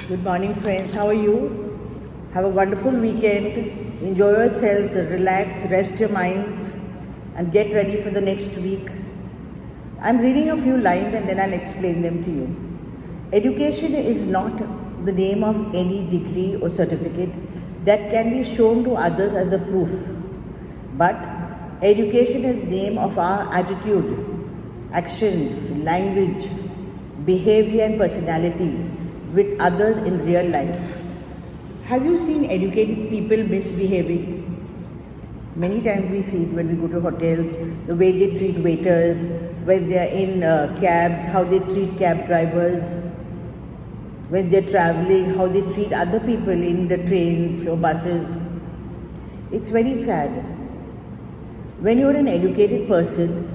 Good morning, friends. How are you? Have a wonderful weekend. Enjoy yourselves, relax, rest your minds, and get ready for the next week. I'm reading a few lines and then I'll explain them to you. Education is not the name of any degree or certificate that can be shown to others as a proof, but education is the name of our attitude, actions, language, behavior, and personality with others in real life. Have you seen educated people misbehaving? Many times we see it when we go to hotels, the way they treat waiters, when they are in cabs, how they treat cab drivers, when they're traveling, how they treat other people in the trains or buses. It's very sad. When you're an educated person,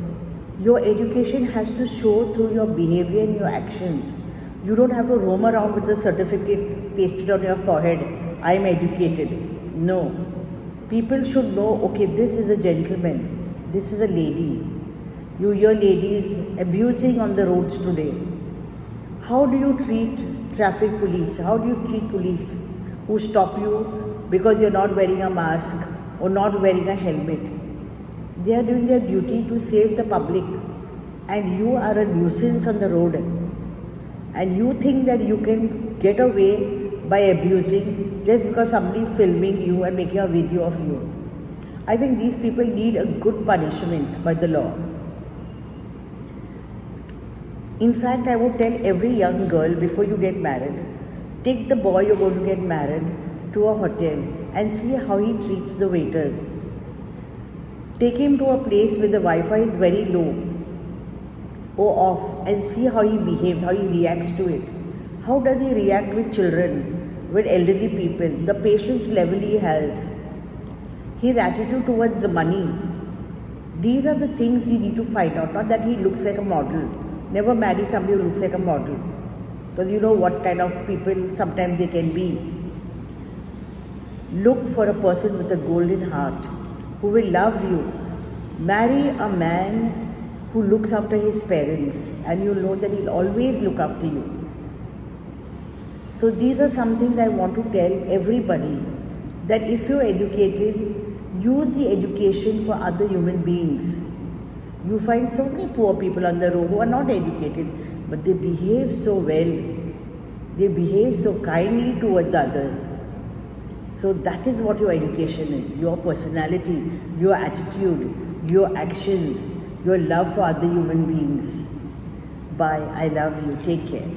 your education has to show through your behavior and your actions. You don't have to roam around with a certificate pasted on your forehead, I am educated. No. People should know, okay, this is a gentleman, this is a lady. You hear ladies abusing on the roads today. How do you treat traffic police? How do you treat police who stop you because you're not wearing a mask or not wearing a helmet? They are doing their duty to save the public, and you are a nuisance on the road. And you think that you can get away by abusing just because somebody is filming you and making a video of you. I think these people need a good punishment by the law. In fact, I would tell every young girl before you get married, take the boy you're going to get married to a hotel and see how he treats the waiters. Take him to a place where the Wi-Fi is very low or off and see how he behaves, how he reacts to it. How does he react with children, with elderly people, the patience level he has, his attitude towards the money. These are the things you need to find out, not that he looks like a model. Never marry somebody who looks like a model, because you know what kind of people sometimes they can be. Look for a person with a golden heart who will love you. Marry a man who looks after his parents, and you'll know that he'll always look after you. So these are some things I want to tell everybody, that if you're educated, use the education for other human beings. You find so many poor people on the road who are not educated, but they behave so well. They behave so kindly towards others. So that is what your education is, your personality, your attitude, your actions, your love for other human beings. Bye. I love you. Take care.